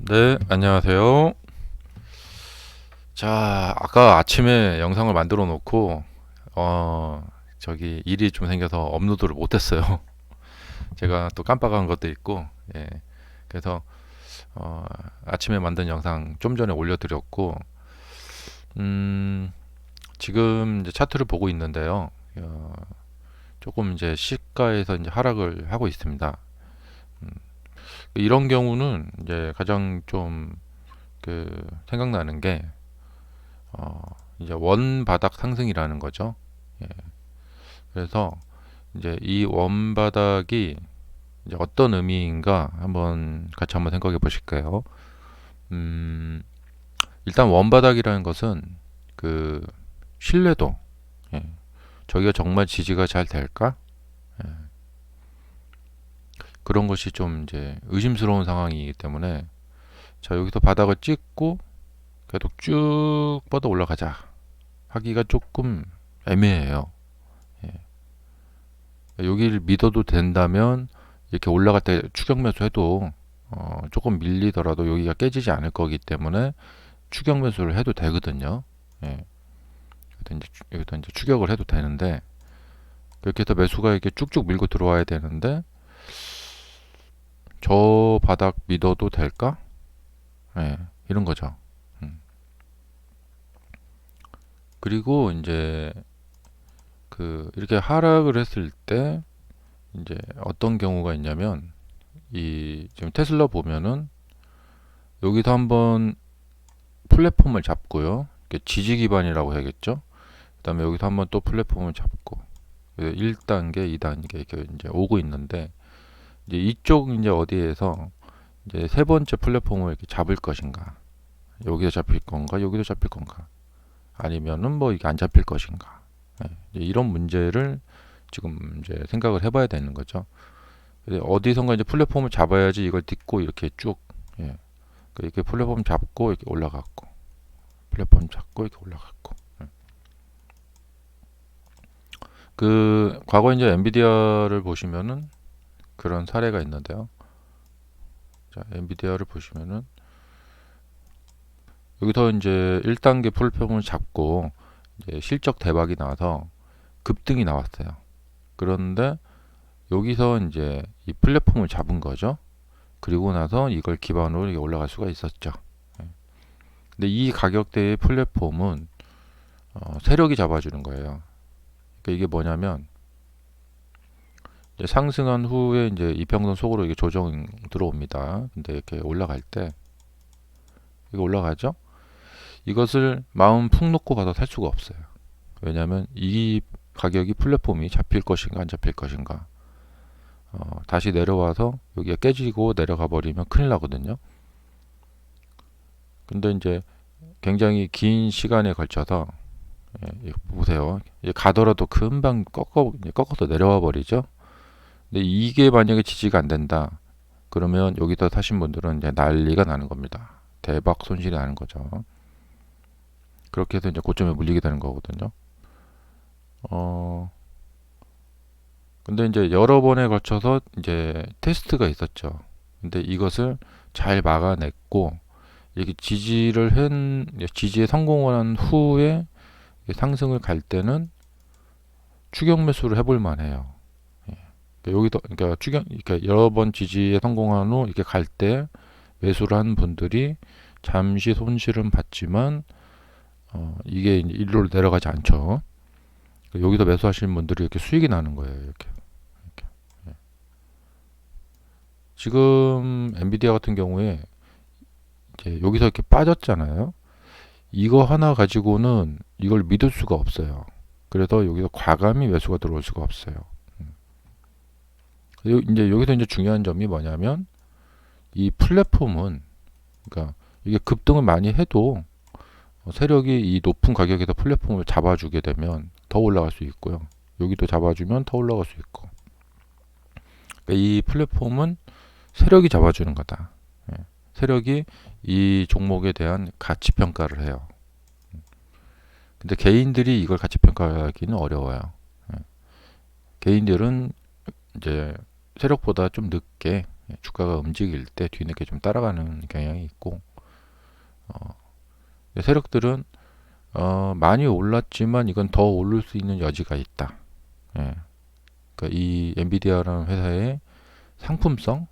네, 안녕하세요. 자, 아까 아침에 영상을 만들어 놓고, 일이 좀 생겨서 업로드를 못했어요. 제가 또 깜빡한 것도 있고, 예. 그래서, 어, 아침에 만든 영상 좀 전에 올려드렸고, 음, 지금 이제 차트를 보고 있는데요. 어, 조금 이제 시가에서 이제 하락을 하고 있습니다. 음, 이런 경우는 이제 가장 좀 생각나는 게, 어, 이제 원바닥 상승이라는 거죠. 예, 그래서 이제 이 원바닥이 이제 어떤 의미인가 같이 한번 생각해 보실까요? 음, 일단 원바닥이라는 것은 그 신뢰도, 예, 저기가 정말 지지가 잘 될까? 예, 그런 것이 좀 이제 의심스러운 상황이기 때문에 자, 여기서 바닥을 찍고 계속 쭉 뻗어 올라가자 하기가 조금 애매해요. 예. 여기를 믿어도 된다면 이렇게 올라갈 때 추격 매수해도 조금 밀리더라도 여기가 깨지지 않을 거기 때문에 추격 매수를 해도 되거든요. 예. 여기다 이제 추격을 해도 되는데 그렇게 해서 매수가 이렇게 쭉쭉 밀고 들어와야 되는데 저 바닥 믿어도 될까? 예. 이런 거죠. 음. 그리고 이제 이렇게 하락을 했을 때 이제 어떤 경우가 있냐면 이 지금 테슬라 보면은 여기서 한번 플랫폼을 잡고요. 지지 기반이라고 해야겠죠. 그다음에 여기서 한번 또 플랫폼을 잡고 1단계, 2단계 이렇게 이제 오고 있는데 이제 이쪽 이제 어디에서 이제 세 번째 플랫폼을 이렇게 잡을 것인가? 여기서 잡힐 건가? 여기서 잡힐 건가? 아니면은 뭐 이게 안 잡힐 것인가? 예, 이제 이런 문제를 지금 이제 생각을 해봐야 되는 거죠. 어디선가 이제 플랫폼을 잡아야지 이걸 딛고 이렇게 쭉 예, 이렇게 플랫폼 잡고 이렇게 올라갔고 플랫폼 잡고 이렇게 올라갔고 과거 이제 엔비디아를 보시면은 그런 사례가 있는데요. 자, 엔비디아를 보시면은 여기서 이제 1단계 플랫폼을 잡고 이제 실적 대박이 나서 급등이 나왔어요. 그런데 여기서 이제 이 플랫폼을 잡은 거죠. 그리고 나서 이걸 기반으로 이게 올라갈 수가 있었죠. 예. 근데 이 가격대의 플랫폼은 세력이 잡아주는 거예요. 그러니까 이게 뭐냐면 이제 상승한 후에 이제 이평선 속으로 이게 조정 들어옵니다. 근데 이렇게 올라갈 때 이거 올라가죠? 이것을 마음 푹 놓고 가서 살 수가 없어요. 왜냐하면 이 가격이 플랫폼이 잡힐 것인가 안 잡힐 것인가. 다시 내려와서 여기가 깨지고 내려가 버리면 큰일 나거든요. 근데 이제 굉장히 긴 시간에 걸쳐서 예, 보세요. 가더라도 금방 꺾어서 내려와 버리죠. 근데 이게 만약에 지지가 안 된다. 그러면 여기다 사신 분들은 이제 난리가 나는 겁니다. 대박 손실이 나는 거죠. 그렇게 해서 이제 고점에 물리게 되는 거거든요. 어, 근데 이제 여러 번에 걸쳐서 이제 테스트가 있었죠. 근데 이것을 잘 막아냈고, 이렇게 지지에 성공한 후에 상승을 갈 때는 추격 매수를 해볼 만해요. 예. 그러니까 여러 번 지지에 성공한 후 이렇게 갈 때 매수를 한 분들이 잠시 손실은 받지만 이게 이제 일로 내려가지 않죠. 여기서 매수하시는 분들이 이렇게 수익이 나는 거예요. 이렇게. 예. 지금 엔비디아 같은 경우에 이제 여기서 이렇게 빠졌잖아요. 이거 하나 가지고는 이걸 믿을 수가 없어요. 그래서 여기서 과감히 매수가 들어올 수가 없어요. 이제 여기서 이제 중요한 점이 뭐냐면 이 플랫폼은 그러니까 이게 급등을 많이 해도 세력이 이 높은 가격에서 플랫폼을 잡아주게 되면 더 올라갈 수 있고요. 여기도 잡아주면 더 올라갈 수 있고. 그러니까 이 플랫폼은 세력이 잡아주는 거다. 예. 세력이 이 종목에 대한 가치 평가를 해요. 근데 개인들이 이걸 가치 평가하기는 어려워요. 예. 개인들은 이제 세력보다 좀 늦게 주가가 움직일 때 뒤늦게 좀 따라가는 경향이 있고, 세력들은 많이 올랐지만 이건 더 오를 수 있는 여지가 있다. 예. 그러니까 이 엔비디아라는 회사의 상품성.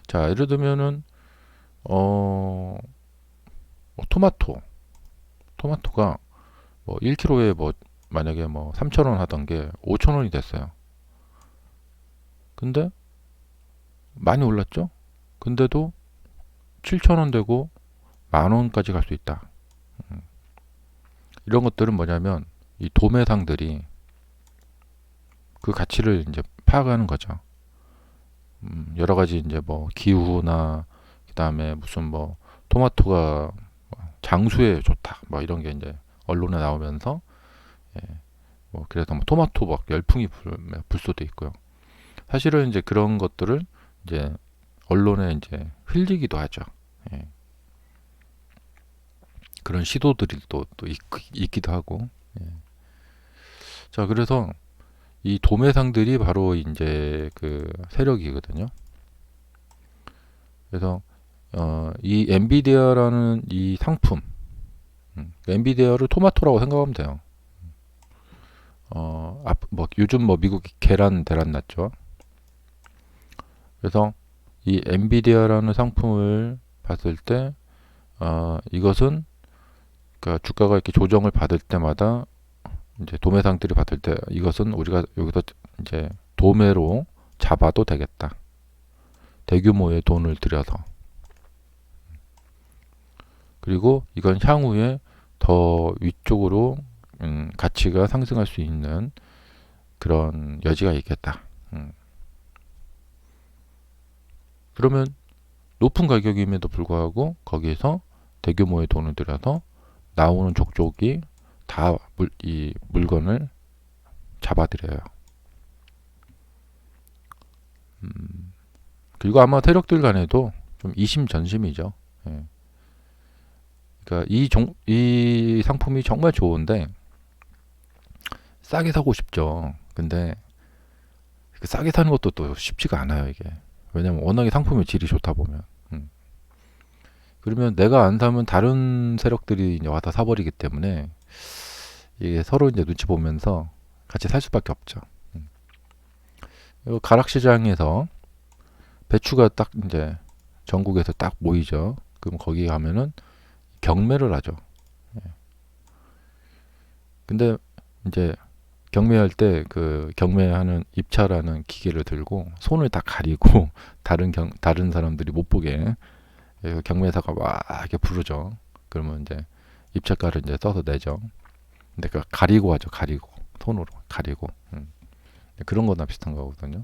자, 예를 들면은 토마토가 뭐 1kg에 뭐 만약에 뭐 3,000원 하던 게 5,000원이 됐어요. 근데 많이 올랐죠? 근데도 7,000원 되고 10,000원까지 갈 수 있다. 이런 것들은 뭐냐면 이 도매상들이 그 가치를 이제 파악하는 거죠. 여러 가지 이제 뭐 기후나 그다음에 무슨 뭐 토마토가 장수에 좋다 뭐 이런 게 이제 언론에 나오면서 뭐 그래서 뭐 토마토 막 열풍이 불 수도 있고요. 사실은 이제 그런 것들을 이제 언론에 이제 흘리기도 하죠. 예. 그런 시도들이 또 있기도 하고. 예. 자, 그래서 이 도매상들이 바로 이제 그 세력이거든요. 그래서 이 엔비디아라는 이 상품, 엔비디아를 토마토라고 생각하면 돼요. 뭐 요즘 뭐 미국 계란 대란 났죠. 그래서 이 엔비디아라는 상품을 봤을 때 이것은 그러니까 주가가 이렇게 조정을 받을 때마다 이제 도매상들이 받을 때 이것은 우리가 여기서 이제 도매로 잡아도 되겠다. 대규모의 돈을 들여서. 그리고 이건 향후에 더 위쪽으로 가치가 상승할 수 있는 그런 여지가 있겠다. 그러면 높은 가격임에도 불구하고 거기에서 대규모의 돈을 들여서 나오는 족족이 다 이 물건을 잡아들여요. 그리고 아마 세력들 간에도 좀 이심전심이죠. 예. 그러니까 이 상품이 정말 좋은데 싸게 사고 싶죠. 근데 싸게 사는 것도 또 쉽지가 않아요, 이게. 왜냐면 워낙에 상품의 질이 좋다 보면. 그러면 내가 안 사면 다른 세력들이 이제 와서 사버리기 때문에 이게 서로 이제 눈치 보면서 같이 살 수밖에 없죠. 가락시장에서 배추가 딱 이제 전국에서 딱 모이죠. 그럼 거기 가면은 경매를 하죠. 근데 이제 경매할 때 그 경매하는 입찰하는 기계를 들고 손을 다 가리고 다른 사람들이 못 보게 경매사가 와 이렇게 부르죠. 그러면 이제 입찰가를 이제 써서 내죠. 근데 그 가리고 하죠. 가리고 손으로 가리고 그런 거나 비슷한 거거든요.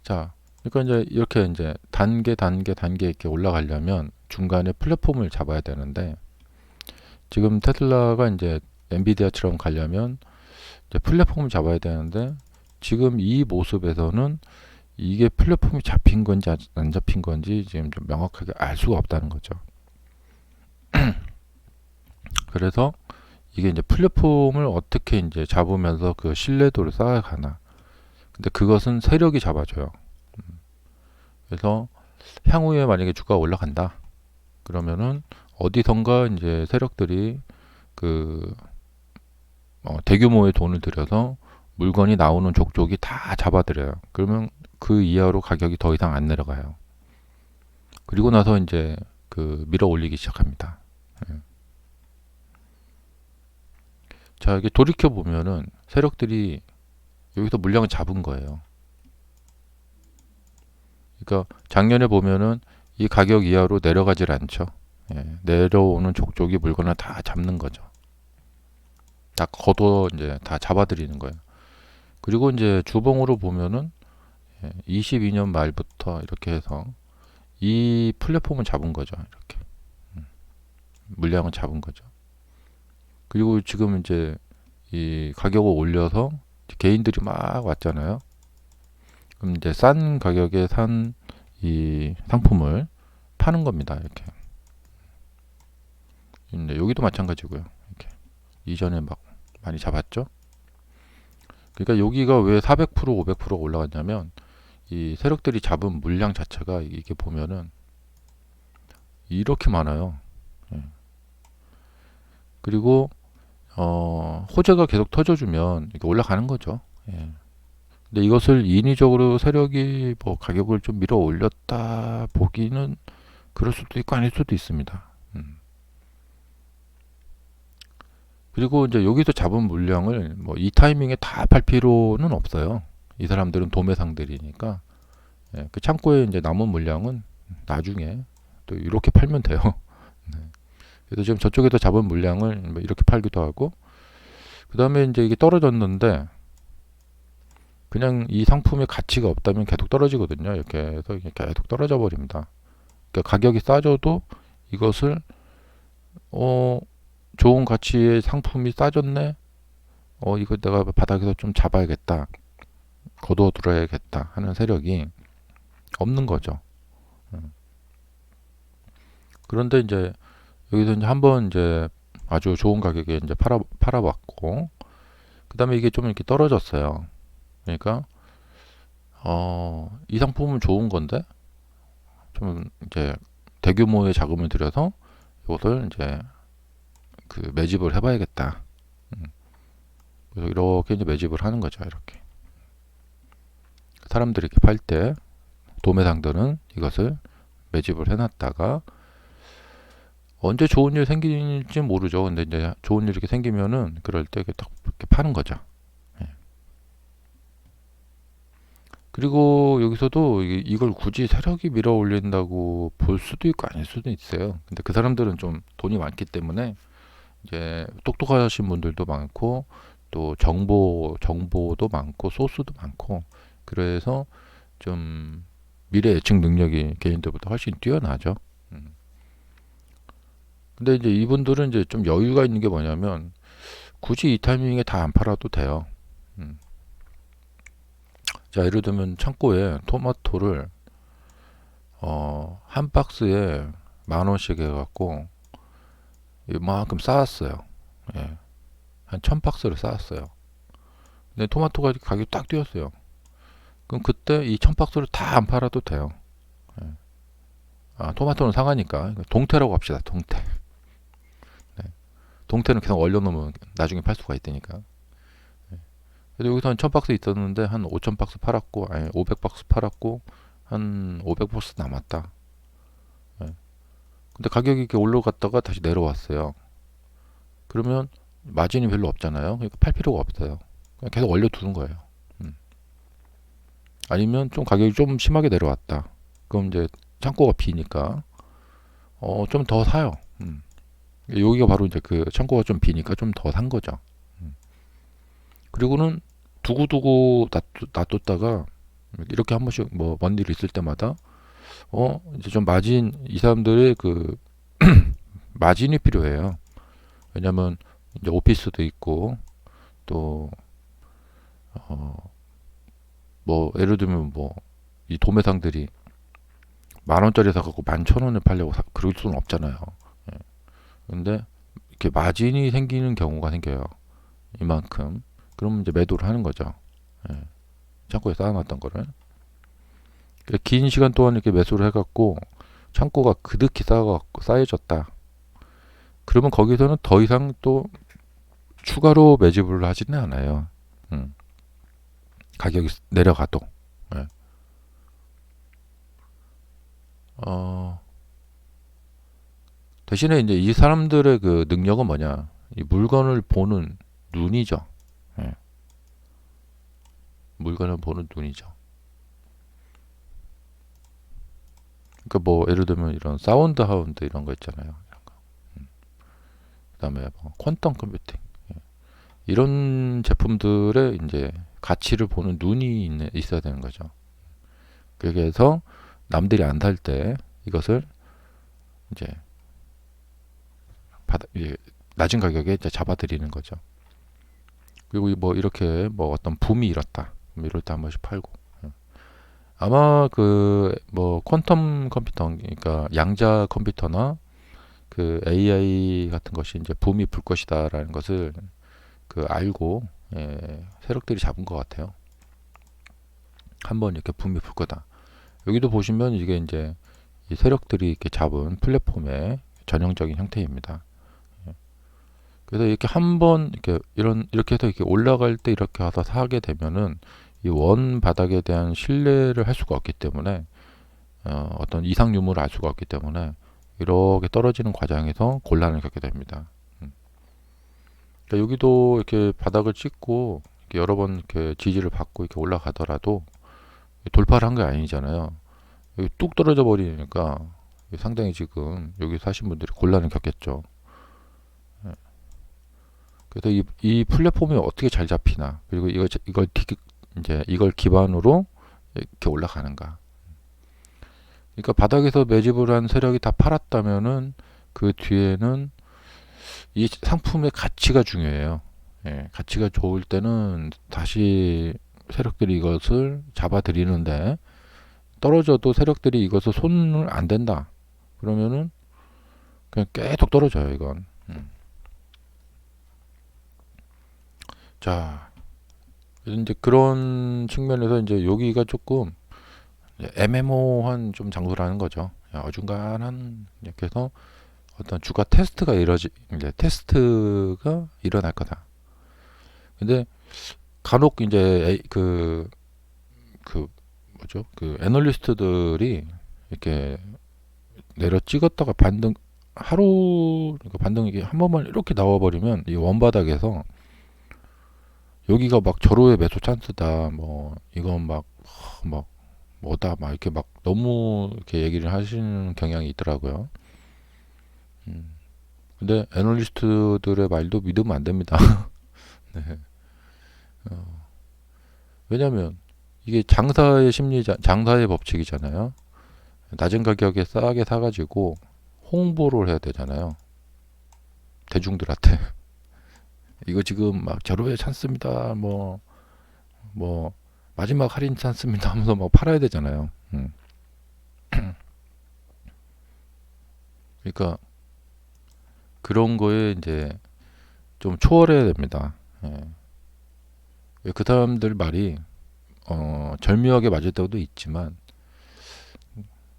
자, 그러니까 이제 이렇게 이제 단계 이렇게 올라가려면 중간에 플랫폼을 잡아야 되는데 지금 테슬라가 이제 엔비디아처럼 가려면 이제 플랫폼을 잡아야 되는데 지금 이 모습에서는 이게 플랫폼이 잡힌 건지 안 잡힌 건지 지금 좀 명확하게 알 수가 없다는 거죠. 그래서 이게 이제 플랫폼을 어떻게 이제 잡으면서 그 신뢰도를 쌓아가나. 근데 그것은 세력이 잡아줘요. 그래서 향후에 만약에 주가가 올라간다. 그러면은 어디선가 이제 세력들이 그 대규모의 돈을 들여서 물건이 나오는 족족이 다 잡아들여요. 그러면 그 이하로 가격이 더 이상 안 내려가요. 그리고 나서 이제 그 밀어 올리기 시작합니다. 자, 이게 돌이켜 보면은 세력들이 여기서 물량을 잡은 거예요. 그러니까 작년에 보면은 이 가격 이하로 내려가질 않죠. 내려오는 족족이 물건을 다 잡는 거죠. 다 걷어 이제 다 잡아들이는 거예요. 그리고 이제 주봉으로 보면은 22년 말부터 이렇게 해서 이 플랫폼을 잡은 거죠. 이렇게 물량을 잡은 거죠. 그리고 지금 이제 이 가격을 올려서 개인들이 막 왔잖아요. 그럼 이제 싼 가격에 산 이 상품을 파는 겁니다. 이렇게. 여기도 마찬가지고요. 이렇게 이전에 막 많이 잡았죠. 그러니까 여기가 왜 400% 500%가 올라갔냐면 이 세력들이 잡은 물량 자체가 이게 보면은 이렇게 많아요. 예. 그리고 호재가 계속 터져주면 이게 올라가는 거죠. 예. 근데 이것을 인위적으로 세력이 뭐 가격을 좀 밀어 올렸다 보기는 그럴 수도 있고 아닐 수도 있습니다. 그리고 이제 여기서 잡은 물량을 뭐 이 타이밍에 다 팔 필요는 없어요. 이 사람들은 도매상들이니까 예, 그 창고에 이제 남은 물량은 나중에 또 이렇게 팔면 돼요. 네. 그래서 지금 저쪽에서 잡은 물량을 뭐 이렇게 팔기도 하고 그 다음에 이제 이게 떨어졌는데 그냥 이 상품의 가치가 없다면 계속 떨어지거든요. 이렇게 해서 이게 계속 떨어져 버립니다. 그러니까 가격이 싸져도 이것을 좋은 가치의 상품이 싸졌네. 이거 내가 바닥에서 좀 잡아야겠다. 거둬들어야겠다 하는 세력이 없는 거죠. 그런데 이제 여기서 이제 한번 이제 아주 좋은 가격에 이제 팔아봤고, 그 다음에 이게 좀 이렇게 떨어졌어요. 그러니까, 이 상품은 좋은 건데, 좀 이제 대규모의 자금을 들여서 이것을 이제 그 매집을 해봐야겠다. 그래서 이렇게 이제 매집을 하는 거죠. 이렇게. 사람들이 이렇게 팔 때, 도매상들은 이것을 매집을 해놨다가, 언제 좋은 일 생길지 모르죠. 근데 이제 좋은 일이 이렇게 생기면은 그럴 때 딱 이렇게 파는 거죠. 예. 그리고 여기서도 이걸 굳이 세력이 밀어 올린다고 볼 수도 있고 아닐 수도 있어요. 근데 그 사람들은 좀 돈이 많기 때문에 이제 똑똑하신 분들도 많고 또 정보도 많고 소스도 많고 그래서 좀 미래 예측 능력이 개인들보다 훨씬 뛰어나죠. 근데 이제 이분들은 이제 좀 여유가 있는 게 뭐냐면 굳이 이 타이밍에 다 안 팔아도 돼요. 자, 예를 들면 창고에 토마토를 한 박스에 10,000원씩 해갖고 이만큼 쌓았어요. 예. 한 1000박스를 쌓았어요. 근데 토마토가 가격이 딱 뛰었어요. 그럼 그때 이 1000박스를 다 안 팔아도 돼요. 예. 토마토는 상하니까 동태라고 합시다. 동태. 네. 동태는 계속 얼려놓으면 나중에 팔 수가 있다니까. 그래서 여기서 한 1000박스 있었는데 한 5000박스 팔았고 아니 500박스 팔았고 한 500박스 남았다. 예. 근데 가격이 이렇게 올라갔다가 다시 내려왔어요. 그러면 마진이 별로 없잖아요. 그러니까 팔 필요가 없어요. 그냥 계속 올려두는 거예요. 아니면 좀 가격이 좀 심하게 내려왔다. 그럼 이제 창고가 비니까 좀 더 사요. 여기가 바로 이제 그 창고가 좀 비니까 좀 더 산 거죠. 그리고는 두고두고 놔뒀다가 이렇게 한 번씩 뭐 뭔 일 있을 때마다 이제 좀 마진 이 사람들의 그 마진이 필요해요. 왜냐면 이제 오피스도 있고 또 뭐 예를 들면 뭐 이 도매상들이 10,000원짜리 사갖고 11,000원에 팔려고 그럴 수는 없잖아요. 예. 근데 이렇게 마진이 생기는 경우가 생겨요. 이만큼. 그러면 이제 매도를 하는 거죠. 예. 창고에 쌓아놨던 거를. 긴 시간 동안 이렇게 매수를 해갖고 창고가 그득히 쌓여졌다. 그러면 거기서는 더 이상 또 추가로 매집을 하지는 않아요. 가격이 내려가도. 예. 대신에 이제 이 사람들의 그 능력은 뭐냐? 이 물건을 보는 눈이죠. 예. 물건을 보는 눈이죠. 그러니까 뭐 예를 들면 이런 사운드 하운드 이런 거 있잖아요. 이런 거. 그다음에 뭐 퀀텀 컴퓨팅 이런 제품들의 이제 가치를 보는 눈이 있어야 되는 거죠. 그래서 남들이 안 살 때 이것을 이제 낮은 가격에 이제 잡아들이는 거죠. 그리고 뭐 이렇게 뭐 어떤 붐이 일었다. 이럴 때 한 번씩 팔고. 아마 그 뭐 퀀텀 컴퓨터, 그러니까 양자 컴퓨터나 그 AI 같은 것이 이제 붐이 불 것이다라는 것을 그 알고 세력들이 잡은 것 같아요. 한번 이렇게 붐이 불 거다. 여기도 보시면 이게 이제 이 세력들이 이렇게 잡은 플랫폼의 전형적인 형태입니다. 그래서 이렇게 한번 이렇게 해서 이렇게 올라갈 때 이렇게 와서 사게 되면은 이 원 바닥에 대한 신뢰를 할 수가 없기 때문에 어떤 이상 유무를 알 수가 없기 때문에 이렇게 떨어지는 과정에서 곤란을 겪게 됩니다. 그러니까 여기도 이렇게 바닥을 찍고 이렇게 여러 번 이렇게 지지를 받고 이렇게 올라가더라도 돌파를 한 게 아니잖아요. 여기 뚝 떨어져 버리니까 상당히 지금 여기 사신 분들이 곤란을 겪겠죠. 그래서 이 플랫폼이 어떻게 잘 잡히나, 그리고 이걸 기반으로 이렇게 올라가는가. 그러니까 바닥에서 매집을 한 세력이 다 팔았다면은 그 뒤에는 이 상품의 가치가 중요해요. 가치가 좋을 때는 다시 세력들이 이것을 잡아들이는데, 떨어져도 세력들이 이것을 손을 안 댄다. 그러면은 그냥 계속 떨어져요, 이건. 자, 이제 그런 측면에서 이제 여기가 조금 애매모호한 좀 장소라는 거죠. 어중간한, 이렇게 해서 어떤 주가 이제 테스트가 일어날 거다. 근데 간혹 이제 뭐죠? 그 애널리스트들이 이렇게 내려 찍었다가 반등이 한 번만 이렇게 나와버리면 이 원바닥에서 여기가 막 절호의 매수 찬스다. 뭐 이건 막 뭐다 막 이렇게 막 너무 이렇게 얘기를 하시는 경향이 있더라고요. 근데 애널리스트들의 말도 믿으면 안 됩니다. 네. 왜냐면 이게 장사의 법칙이잖아요. 낮은 가격에 싸게 사가지고 홍보를 해야 되잖아요. 대중들한테. 이거 지금 막 절호의 찬스입니다. 뭐 마지막 할인 찬스입니다 하면서 막 팔아야 되잖아요. 그러니까 그런 거에 이제 좀 초월해야 됩니다. 그 사람들 말이 절묘하게 맞을 때도 있지만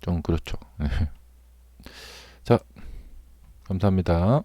좀 그렇죠. 자, 감사합니다.